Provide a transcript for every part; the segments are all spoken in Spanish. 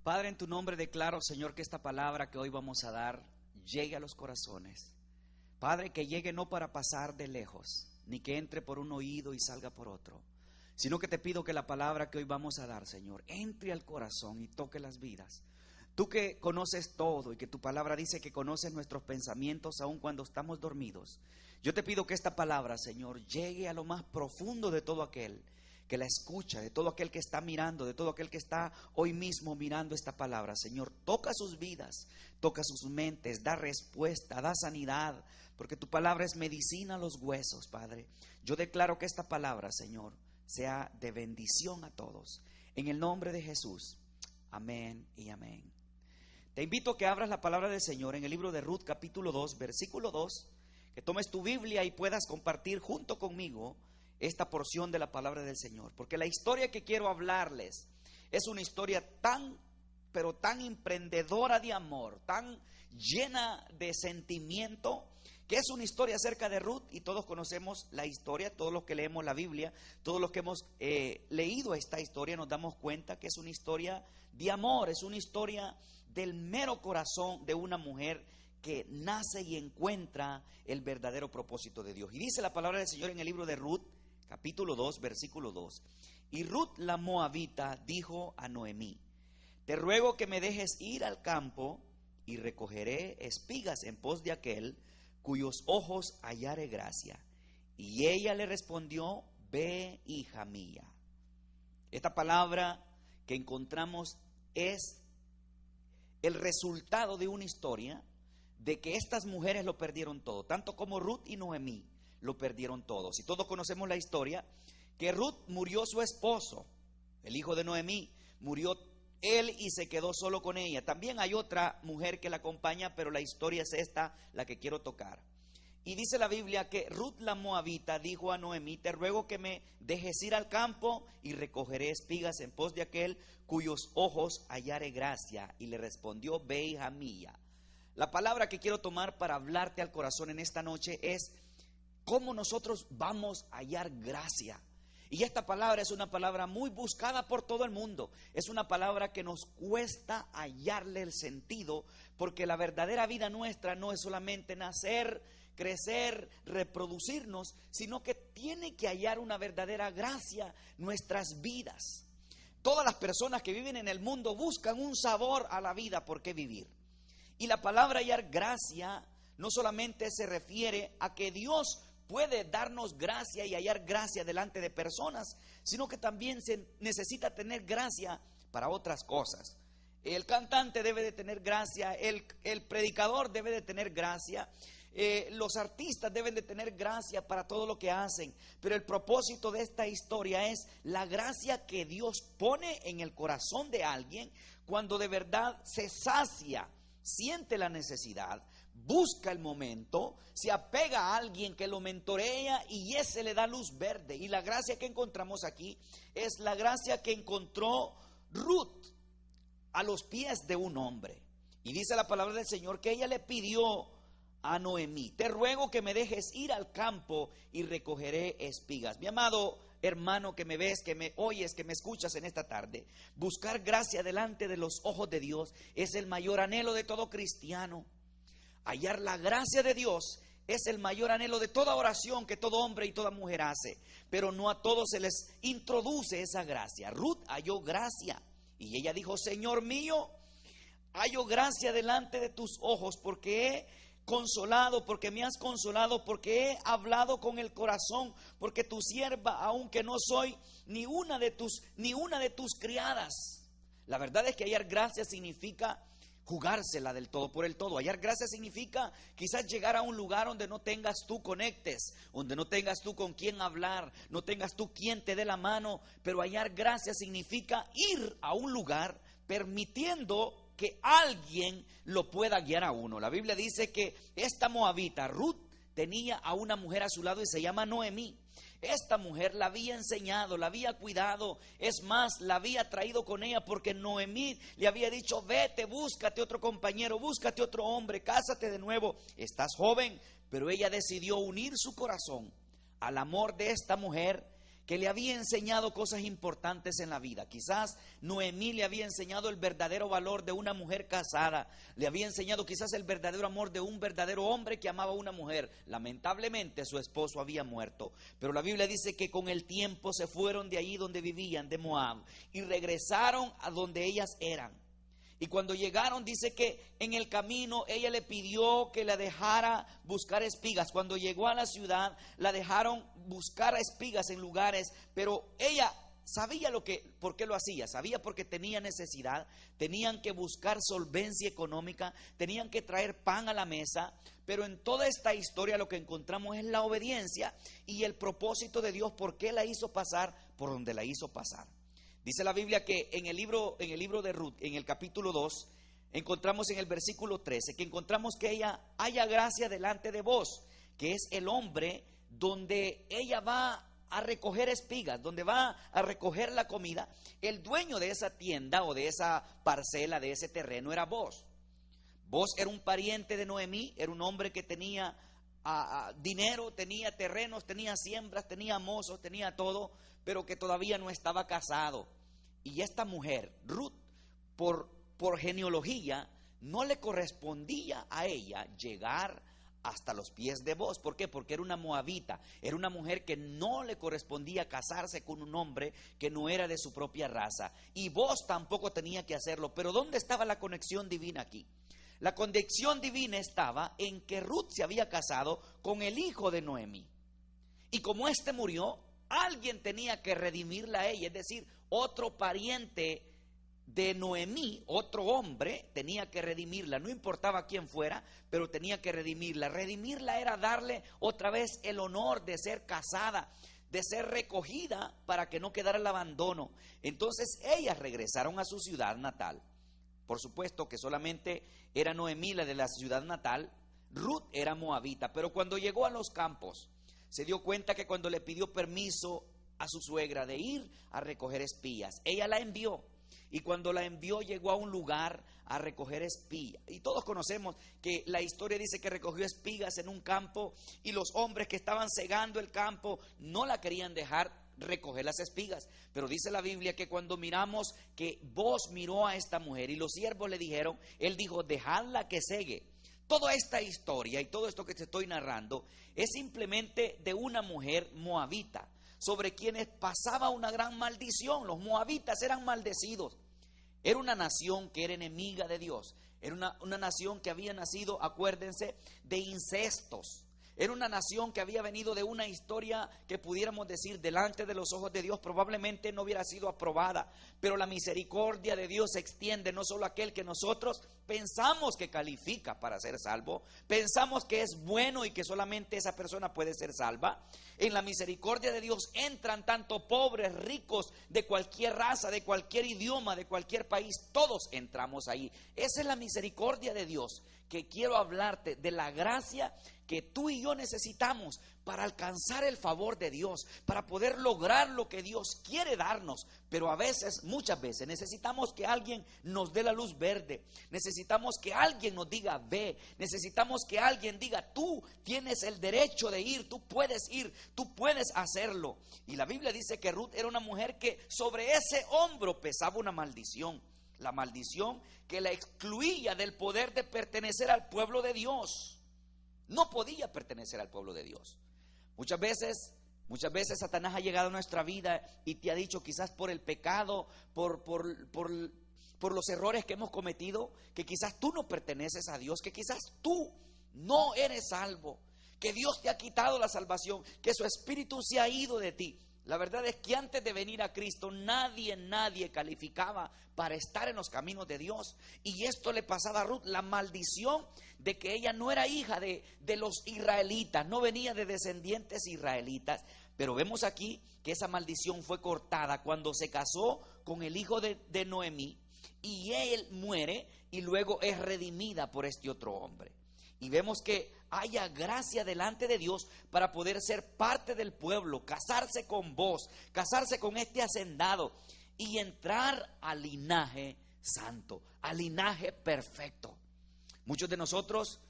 Padre, en tu nombre declaro, Señor, que esta palabra que hoy vamos a dar llegue a los corazones. Padre, que llegue no para pasar de lejos, ni que entre por un oído y salga por otro, sino que te pido que la palabra que hoy vamos a dar, Señor, entre al corazón y toque las vidas. Tú que conoces todo y que tu palabra dice que conoces nuestros pensamientos aun cuando estamos dormidos, yo te pido que esta palabra, Señor, llegue a lo más profundo de todo aquel que la escucha, de todo aquel que está mirando, de todo aquel que está hoy mismo mirando esta palabra. Señor, toca sus vidas, toca sus mentes, da respuesta, da sanidad, porque tu palabra es medicina a los huesos, Padre. Yo declaro que esta palabra, Señor, sea de bendición a todos. En el nombre de Jesús, amén y amén. Te invito a que abras la palabra del Señor en el libro de Ruth, capítulo 2, versículo 2, que tomes tu Biblia y puedas compartir junto conmigo esta porción de la palabra del Señor, porque la historia que quiero hablarles es una historia pero tan emprendedora de amor, tan llena de sentimiento, que es una historia acerca de Ruth. Y todos conocemos la historia, todos los que leemos la Biblia, todos los que hemos leído esta historia, nos damos cuenta que es una historia de amor, es una historia del mero corazón de una mujer que nace y encuentra el verdadero propósito de Dios. Y dice la palabra del Señor en el libro de Ruth, capítulo 2, versículo 2. Y Ruth la moabita dijo a Noemí: te ruego que me dejes ir al campo y recogeré espigas en pos de aquel cuyos ojos hallare gracia. Y ella le respondió: ve, hija mía. Esta palabra que encontramos es el resultado de una historia de que estas mujeres lo perdieron todo, tanto como Ruth y Noemí lo perdieron todos. Y todos conocemos la historia, que Ruth murió su esposo, el hijo de Noemí, murió él y se quedó solo con ella. También hay otra mujer que la acompaña, pero la historia es esta, la que quiero tocar. Y dice la Biblia que Ruth la moabita dijo a Noemí: te ruego que me dejes ir al campo y recogeré espigas en pos de aquel cuyos ojos hallare gracia. Y le respondió: ve, hija mía. La palabra que quiero tomar para hablarte al corazón en esta noche es cómo nosotros vamos a hallar gracia. Y esta palabra es una palabra muy buscada por todo el mundo. Es una palabra que nos cuesta hallarle el sentido, porque la verdadera vida nuestra no es solamente nacer, crecer, reproducirnos, sino que tiene que hallar una verdadera gracia nuestras vidas. Todas las personas que viven en el mundo buscan un sabor a la vida por qué vivir. Y la palabra hallar gracia no solamente se refiere a que Dios puede darnos gracia y hallar gracia delante de personas, sino que también se necesita tener gracia para otras cosas. El cantante debe de tener gracia, el predicador debe de tener gracia, los artistas deben de tener gracia para todo lo que hacen. Pero el propósito de esta historia es la gracia que Dios pone en el corazón de alguien cuando de verdad se sacia, siente la necesidad, busca el momento, se apega a alguien que lo mentorea y ese le da luz verde. Y la gracia que encontramos aquí es la gracia que encontró Ruth a los pies de un hombre. Y dice la palabra del Señor que ella le pidió a Noemí: te ruego que me dejes ir al campo y recogeré espigas. Mi amado hermano que me ves, que me oyes, que me escuchas en esta tarde, buscar gracia delante de los ojos de Dios es el mayor anhelo de todo cristiano. Hallar la gracia de Dios es el mayor anhelo de toda oración que todo hombre y toda mujer hace, pero no a todos se les introduce esa gracia. Ruth halló gracia y ella dijo: Señor mío, hallo gracia delante de tus ojos, porque he consolado, porque me has consolado, porque he hablado con el corazón, porque tu sierva, aunque no soy ni una de tus criadas. La verdad es que hallar gracia significa jugársela del todo por el todo. Hallar gracia significa quizás llegar a un lugar donde no tengas tú conectes, donde no tengas tú con quién hablar, no tengas tú quien te dé la mano. Pero hallar gracia significa ir a un lugar permitiendo que alguien lo pueda guiar a uno. La Biblia dice que esta moabita, Ruth, tenía a una mujer a su lado y se llama Noemí. Esta mujer la había enseñado, la había cuidado, es más, la había traído con ella porque Noemí le había dicho: vete, búscate otro compañero, búscate otro hombre, cásate de nuevo, estás joven. Pero ella decidió unir su corazón al amor de esta mujer que le había enseñado cosas importantes en la vida. Quizás Noemí le había enseñado el verdadero valor de una mujer casada, le había enseñado quizás el verdadero amor de un verdadero hombre que amaba a una mujer. Lamentablemente su esposo había muerto, pero la Biblia dice que con el tiempo se fueron de allí donde vivían, de Moab, y regresaron a donde ellas eran. Y cuando llegaron, dice que en el camino ella le pidió que la dejara buscar espigas. Cuando llegó a la ciudad, la dejaron buscar espigas en lugares, pero ella sabía por qué lo hacía. Sabía porque tenía necesidad, tenían que buscar solvencia económica, tenían que traer pan a la mesa. Pero en toda esta historia lo que encontramos es la obediencia y el propósito de Dios, por qué la hizo pasar por donde la hizo pasar. Dice la Biblia que en el libro de Ruth, en el capítulo 2, encontramos en el versículo 13, que encontramos que ella haya gracia delante de vos, que es el hombre donde ella va a recoger espigas, donde va a recoger la comida. El dueño de esa tienda o de esa parcela, de ese terreno, era Booz. Booz era un pariente de Noemí, era un hombre que tenía dinero, tenía terrenos, tenía siembras, tenía mozos, tenía todo, pero que todavía no estaba casado. Y esta mujer, Ruth, por genealogía, no le correspondía a ella llegar hasta los pies de Booz. ¿Por qué? Porque era una moabita, era una mujer que no le correspondía casarse con un hombre que no era de su propia raza. Y Booz tampoco tenía que hacerlo. Pero ¿dónde estaba la conexión divina aquí? La conexión divina estaba en que Ruth se había casado con el hijo de Noemí. Y como éste murió, alguien tenía que redimirla a ella, es decir, otro pariente de Noemí, otro hombre, tenía que redimirla. No importaba quién fuera, pero tenía que redimirla. Redimirla era darle otra vez el honor de ser casada, de ser recogida para que no quedara el abandono. Entonces ellas regresaron a su ciudad natal. Por supuesto que solamente era Noemí la de la ciudad natal, Ruth era moabita, pero cuando llegó a los campos, se dio cuenta que cuando le pidió permiso a su suegra de ir a recoger espigas, ella la envió. Y cuando la envió, llegó a un lugar a recoger espigas. Y todos conocemos que la historia dice que recogió espigas en un campo y los hombres que estaban segando el campo no la querían dejar recoger las espigas. Pero dice la Biblia que cuando miramos que Booz miró a esta mujer y los siervos le dijeron, él dijo, dejadla que segue. Toda esta historia y todo esto que te estoy narrando es simplemente de una mujer moabita, sobre quienes pasaba una gran maldición. Los moabitas eran maldecidos. Era una nación que era enemiga de Dios. Era una nación que había nacido, acuérdense, de incestos. Era una nación que había venido de una historia que pudiéramos decir delante de los ojos de Dios probablemente no hubiera sido aprobada, pero la misericordia de Dios se extiende no solo a aquel que nosotros pensamos que califica para ser salvo, pensamos que es bueno y que solamente esa persona puede ser salva. En la misericordia de Dios entran tanto pobres, ricos, de cualquier raza, de cualquier idioma, de cualquier país, todos entramos ahí. Esa es la misericordia de Dios, que quiero hablarte de la gracia que tú y yo necesitamos para alcanzar el favor de Dios, para poder lograr lo que Dios quiere darnos. Pero a veces, muchas veces, necesitamos que alguien nos dé la luz verde, necesitamos que alguien nos diga ve, necesitamos que alguien diga tú tienes el derecho de ir, tú puedes hacerlo. Y la Biblia dice que Ruth era una mujer que sobre ese hombro pesaba una maldición, la maldición que la excluía del poder de pertenecer al pueblo de Dios. No podía pertenecer al pueblo de Dios. Muchas veces Satanás ha llegado a nuestra vida y te ha dicho, quizás por el pecado, por los errores que hemos cometido, que quizás tú no perteneces a Dios, que quizás tú no eres salvo, que Dios te ha quitado la salvación, que su espíritu se ha ido de ti. La verdad es que antes de venir a Cristo nadie calificaba para estar en los caminos de Dios. Y esto le pasaba a Ruth, la maldición de que ella no era hija de los israelitas, no venía de descendientes israelitas. Pero vemos aquí que esa maldición fue cortada cuando se casó con el hijo de Noemí y él muere y luego es redimida por este otro hombre. Y vemos que haya gracia delante de Dios para poder ser parte del pueblo, casarse con vos, casarse con este hacendado y entrar al linaje santo, al linaje perfecto. Muchos de nosotros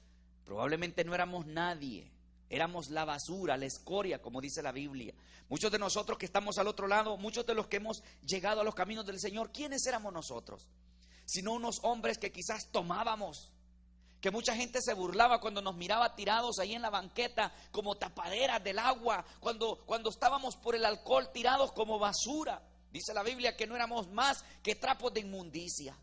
probablemente no éramos nadie Éramos la basura, la escoria, como dice la Biblia. Muchos de nosotros que estamos al otro lado, muchos de los que hemos llegado a los caminos del Señor, ¿quiénes éramos nosotros? Sino unos hombres que quizás tomábamos, que mucha gente se burlaba cuando nos miraba tirados ahí en la banqueta como tapaderas del agua, cuando estábamos por el alcohol tirados como basura. Dice la Biblia que no éramos más que trapos de inmundicia.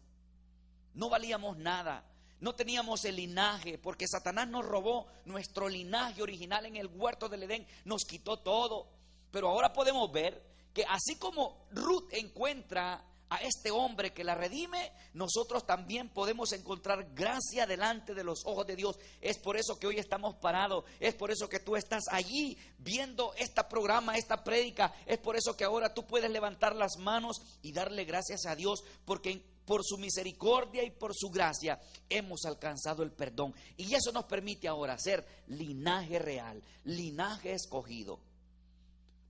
No valíamos nada. No teníamos el linaje, porque Satanás nos robó nuestro linaje original en el huerto del Edén, nos quitó todo. Pero ahora podemos ver que así como Ruth encuentra a este hombre que la redime, nosotros también podemos encontrar gracia delante de los ojos de Dios. Es por eso que hoy estamos parados, es por eso que tú estás allí viendo este programa, esta prédica, es por eso que ahora tú puedes levantar las manos y darle gracias a Dios, porque por su misericordia y por su gracia hemos alcanzado el perdón. Y eso nos permite ahora ser linaje real, linaje escogido.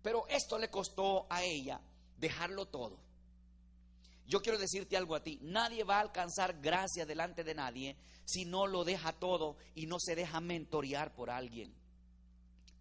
Pero esto le costó a ella dejarlo todo. Yo quiero decirte algo a ti: nadie va a alcanzar gracia delante de nadie si no lo deja todo y no se deja mentorear por alguien.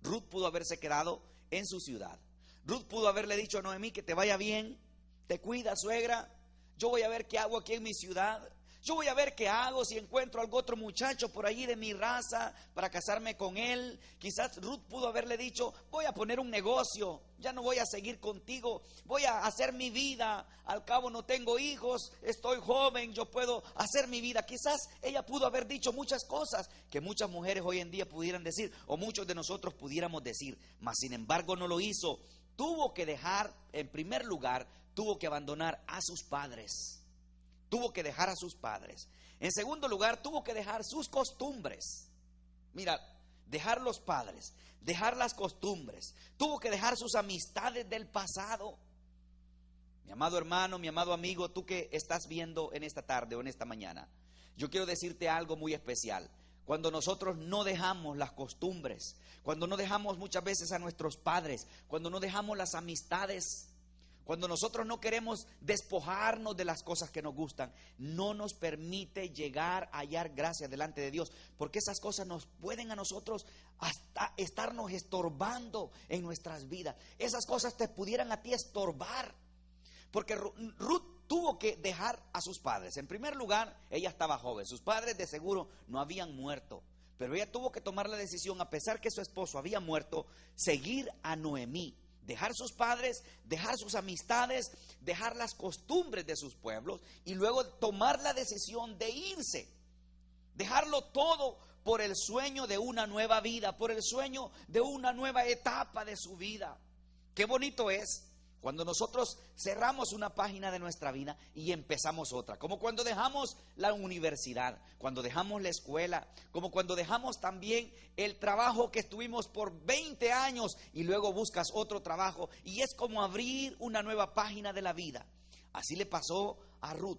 Ruth pudo haberse quedado en su ciudad. Ruth pudo haberle dicho a Noemí que te vaya bien, te cuida, suegra. Yo voy a ver qué hago aquí en mi ciudad. Yo voy a ver qué hago si encuentro algún otro muchacho por allí de mi raza para casarme con él. Quizás Ruth pudo haberle dicho: voy a poner un negocio, ya no voy a seguir contigo, voy a hacer mi vida. Al cabo no tengo hijos, estoy joven, yo puedo hacer mi vida. Quizás ella pudo haber dicho muchas cosas que muchas mujeres hoy en día pudieran decir, o muchos de nosotros pudiéramos decir, mas sin embargo no lo hizo. Tuvo que dejar, en primer lugar, tuvo que abandonar a sus padres. Tuvo que dejar a sus padres. En segundo lugar, tuvo que dejar sus costumbres. Mira, dejar los padres, dejar las costumbres. Tuvo que dejar sus amistades del pasado. Mi amado hermano, mi amado amigo, tú que estás viendo en esta tarde o en esta mañana, yo quiero decirte algo muy especial. Cuando nosotros no dejamos las costumbres, cuando no dejamos muchas veces a nuestros padres, cuando no dejamos las amistades, cuando nosotros no queremos despojarnos de las cosas que nos gustan, no nos permite llegar a hallar gracia delante de Dios, porque esas cosas nos pueden a nosotros hasta estarnos estorbando en nuestras vidas. Esas cosas te pudieran a ti estorbar, porque Ruth tuvo que dejar a sus padres. En primer lugar, ella estaba joven, sus padres de seguro no habían muerto, pero ella tuvo que tomar la decisión, a pesar que su esposo había muerto, seguir a Noemí. Dejar sus padres, dejar sus amistades, dejar las costumbres de sus pueblos y luego tomar la decisión de irse. Dejarlo todo por el sueño de una nueva vida, por el sueño de una nueva etapa de su vida. Qué bonito es cuando nosotros cerramos una página de nuestra vida y empezamos otra, como cuando dejamos la universidad, cuando dejamos la escuela, como cuando dejamos también el trabajo que estuvimos por 20 años y luego buscas otro trabajo, y es como abrir una nueva página de la vida. Así le pasó a Ruth.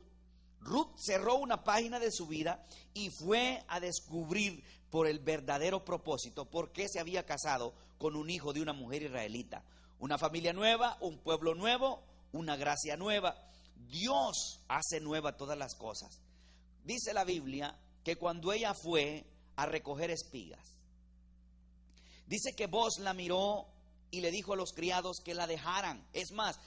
Ruth cerró una página de su vida y fue a descubrir por el verdadero propósito por qué se había casado con un hijo de una mujer israelita. Una familia nueva, un pueblo nuevo, una gracia nueva. Dios hace nueva todas las cosas. Dice la Biblia que cuando ella fue a recoger espigas, dice que Booz la miró y le dijo a los criados que la dejaran. Es más,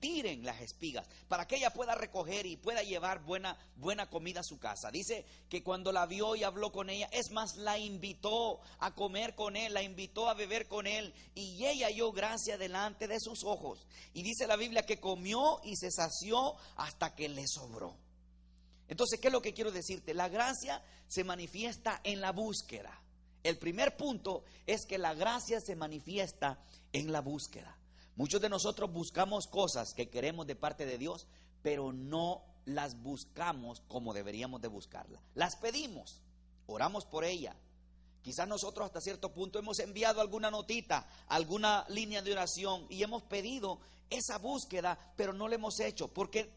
tiren las espigas para que ella pueda recoger y pueda llevar buena comida a su casa. Dice que cuando la vio y habló con ella, es más, la invitó a comer con él, la invitó a beber con él, y ella halló gracia delante de sus ojos. Y dice la Biblia que comió y se sació hasta que le sobró. Entonces, ¿qué es lo que quiero decirte? La gracia se manifiesta en la búsqueda. El primer punto es que la gracia se manifiesta en la búsqueda. Muchos de nosotros buscamos cosas que queremos de parte de Dios, pero no las buscamos como deberíamos de buscarlas. Las pedimos, oramos por ella. Quizás nosotros hasta cierto punto hemos enviado alguna notita, alguna línea de oración y hemos pedido esa búsqueda, pero no la hemos hecho. ¿Por qué?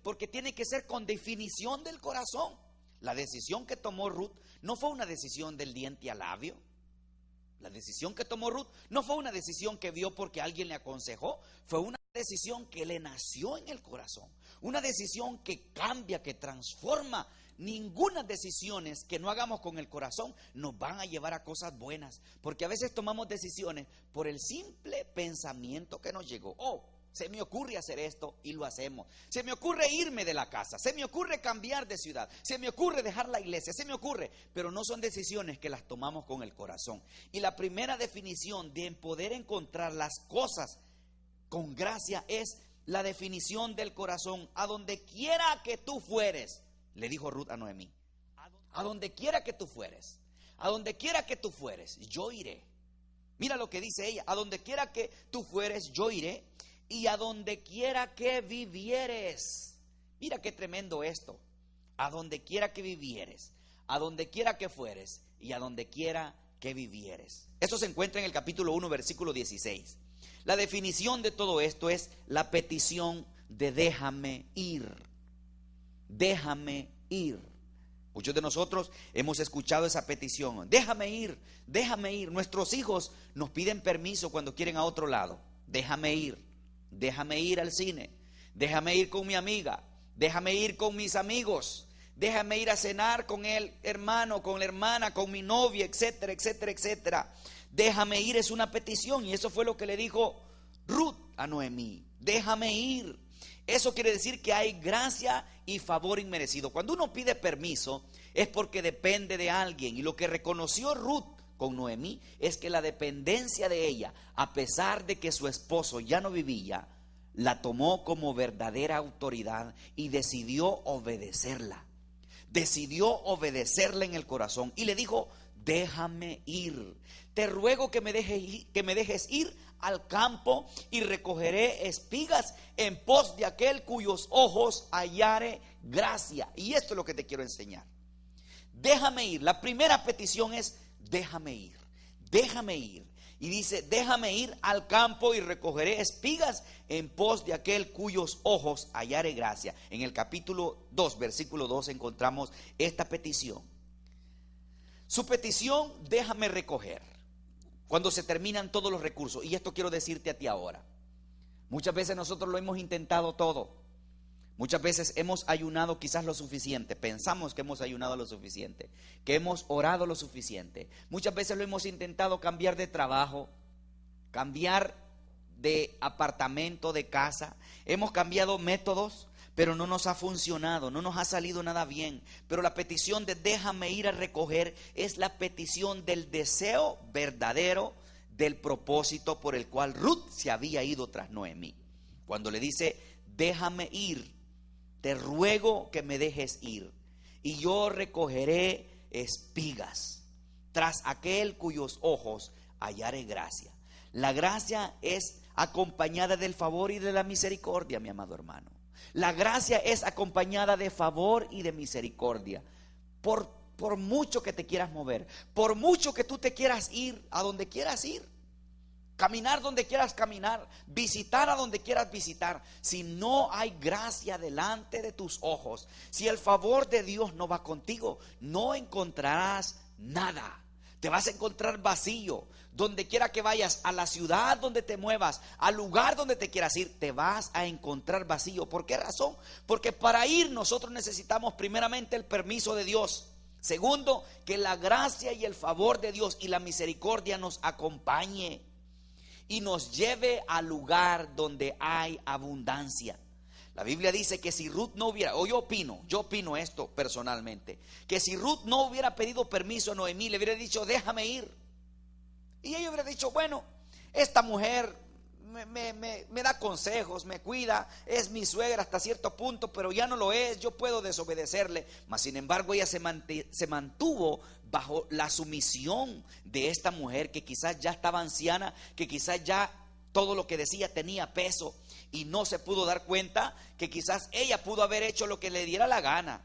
Porque tiene que ser con definición del corazón. La decisión que tomó Ruth no fue una decisión del diente al labio. La decisión que tomó Ruth no fue una decisión que vio porque alguien le aconsejó. Fue una decisión que le nació en el corazón. Una decisión que cambia, que transforma ninguna decisiones que no hagamos con el corazón nos van a llevar a cosas buenas, porque a veces tomamos decisiones por el simple pensamiento que nos llegó. Se me ocurre hacer esto y lo hacemos. Se me ocurre irme de la casa, se me ocurre cambiar de ciudad, se me ocurre dejar la iglesia, se me ocurre, pero no son decisiones que las tomamos con el corazón. Y la primera definición de poder encontrar las cosas con gracia es la definición del corazón. A donde quiera que tú fueres, le dijo Ruth a Noemí, a donde quiera que tú fueres, a donde quiera que tú fueres, yo iré. Mira lo que dice ella: a donde quiera que tú fueres, yo iré, y a donde quiera que vivieres. Mira qué tremendo esto: a donde quiera que vivieres, a donde quiera que fueres, y a donde quiera que vivieres. Esto se encuentra en el capítulo 1, versículo 16. La definición de todo esto es la petición de déjame ir. Déjame ir. Muchos de nosotros hemos escuchado esa petición: déjame ir, déjame ir. Nuestros hijos nos piden permiso cuando quieren a otro lado. Déjame ir al cine, déjame ir con mi amiga, déjame ir con mis amigos, déjame ir a cenar con el hermano, con la hermana, con mi novia, etcétera, etcétera, etcétera. Déjame ir es una petición, y eso fue lo que le dijo Ruth a Noemí: déjame ir. Eso quiere decir que hay gracia y favor inmerecido. Cuando uno pide permiso es porque depende de alguien, y lo que reconoció Ruth con Noemí es que la dependencia de ella, a pesar de que su esposo ya no vivía, la tomó como verdadera autoridad y decidió obedecerla. Decidió obedecerla en el corazón y le dijo: déjame ir. Te ruego que me dejes ir al campo y recogeré espigas en pos de aquel cuyos ojos hallare gracia. Y esto es lo que te quiero enseñar. Déjame ir. La primera petición es: déjame ir. Déjame ir. Y dice: déjame ir al campo y recogeré espigas en pos de aquel cuyos ojos hallare gracia. En el capítulo 2, versículo 2 encontramos esta petición. Su petición: déjame recoger. Cuando se terminan todos los recursos. Y esto quiero decirte a ti ahora. Muchas veces nosotros lo hemos intentado todo. Muchas veces hemos ayunado quizás lo suficiente. Pensamos que hemos ayunado lo suficiente, que hemos orado lo suficiente. Muchas veces lo hemos intentado cambiar de trabajo, cambiar de apartamento, de casa. Hemos cambiado métodos, pero no nos ha funcionado, no nos ha salido nada bien. Pero la petición de déjame ir a recoger es la petición del deseo verdadero del propósito por el cual Ruth se había ido tras Noemí. Cuando le dice: déjame ir, te ruego que me dejes ir, y yo recogeré espigas tras aquel cuyos ojos hallare gracia. La gracia es acompañada del favor y de la misericordia, mi amado hermano. La gracia es acompañada de favor y de misericordia. Por mucho que te quieras mover, por mucho que tú te quieras ir a donde quieras ir, caminar donde quieras caminar, visitar a donde quieras visitar, si no hay gracia delante de tus ojos, si el favor de Dios no va contigo, no encontrarás nada. Te vas a encontrar vacío. Donde quiera que vayas, a la ciudad donde te muevas, al lugar donde te quieras ir, te vas a encontrar vacío. ¿Por qué razón? Porque para ir nosotros necesitamos primeramente el permiso de Dios. Segundo, que la gracia y el favor de Dios y la misericordia nos acompañe y nos lleve al lugar donde hay abundancia. La Biblia dice que si Ruth no hubiera, o yo opino esto personalmente, que si Ruth no hubiera pedido permiso a Noemí, le hubiera dicho: déjame ir. Y ella hubiera dicho: bueno, esta mujer me da consejos, me cuida, es mi suegra hasta cierto punto, pero ya no lo es, yo puedo desobedecerle. Mas sin embargo ella se mantuvo bajo la sumisión de esta mujer que quizás ya estaba anciana, que quizás ya todo lo que decía tenía peso, y no se pudo dar cuenta que quizás ella pudo haber hecho lo que le diera la gana.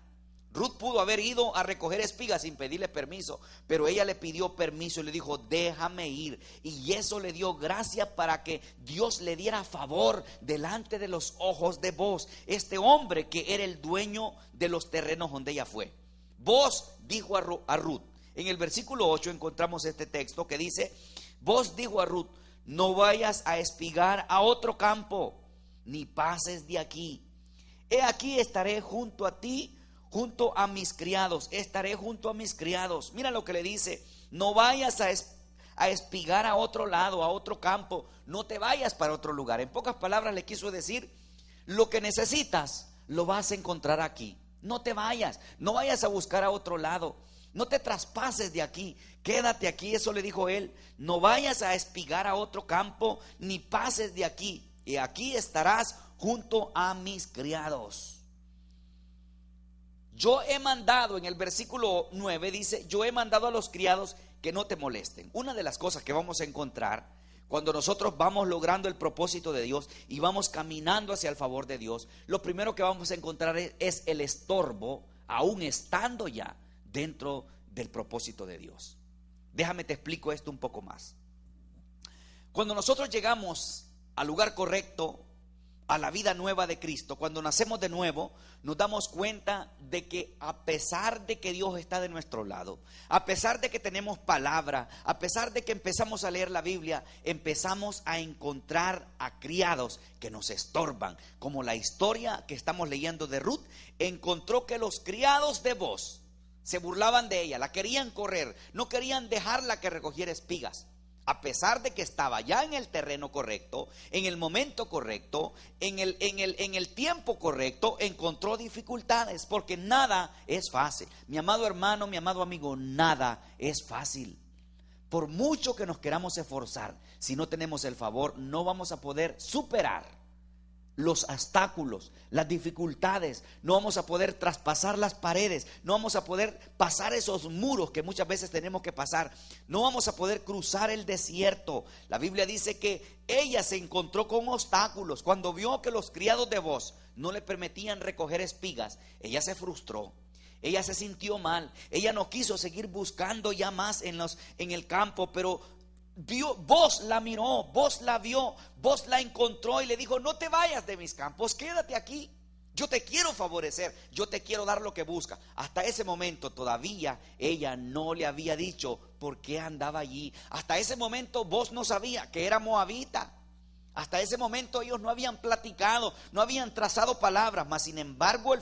Ruth pudo haber ido a recoger espigas sin pedirle permiso, pero ella le pidió permiso y le dijo: déjame ir. Y eso le dio gracia para que Dios le diera favor delante de los ojos de Boaz, este hombre que era el dueño de los terrenos donde ella fue. Boaz dijo a Ruth, en el versículo 8 encontramos este texto que dice: Boaz dijo a Ruth: no vayas a espigar a otro campo, ni pases de aquí. He aquí estaré junto a ti, junto a mis criados, estaré junto a mis criados. Mira lo que le dice: no vayas a espigar a otro lado, a otro campo, no te vayas para otro lugar. En pocas palabras le quiso decir: lo que necesitas lo vas a encontrar aquí. No te vayas, no vayas a buscar a otro lado, no te traspases de aquí, quédate aquí. Eso le dijo él: no vayas a espigar a otro campo, ni pases de aquí, y aquí estarás junto a mis criados. Yo he mandado, en el versículo 9 dice: yo he mandado a los criados que no te molesten. Una de las cosas que vamos a encontrar cuando nosotros vamos logrando el propósito de Dios y vamos caminando hacia el favor de Dios, lo primero que vamos a encontrar es el estorbo, aún estando ya dentro del propósito de Dios. Déjame te explico esto un poco más. Cuando nosotros llegamos al lugar correcto, a la vida nueva de Cristo, cuando nacemos de nuevo, nos damos cuenta de que a pesar de que Dios está de nuestro lado, a pesar de que tenemos palabra, a pesar de que empezamos a leer la Biblia, empezamos a encontrar a criados que nos estorban. Como la historia que estamos leyendo de Ruth, encontró que los criados de Booz se burlaban de ella, la querían correr, no querían dejarla que recogiera espigas. A pesar de que estaba ya en el terreno correcto, en el momento correcto, en el tiempo correcto, encontró dificultades, porque nada es fácil. Mi amado hermano, mi amado amigo, nada es fácil. Por mucho que nos queramos esforzar, si no tenemos el favor, no vamos a poder superar los obstáculos, las dificultades, no vamos a poder traspasar las paredes, no vamos a poder pasar esos muros que muchas veces tenemos que pasar, no vamos a poder cruzar el desierto. La Biblia dice que ella se encontró con obstáculos. Cuando vio que los criados de Booz no le permitían recoger espigas, ella se frustró. Ella se sintió mal, ella no quiso seguir buscando ya más en el campo, pero Booz la miró, Booz la vio, Booz la encontró y le dijo: no te vayas de mis campos, quédate aquí. Yo te quiero favorecer, yo te quiero dar lo que busca. Hasta ese momento todavía ella no le había dicho por qué andaba allí. Hasta ese momento Booz no sabía que era moabita. Hasta ese momento ellos no habían platicado, no habían trazado palabras, mas sin embargo el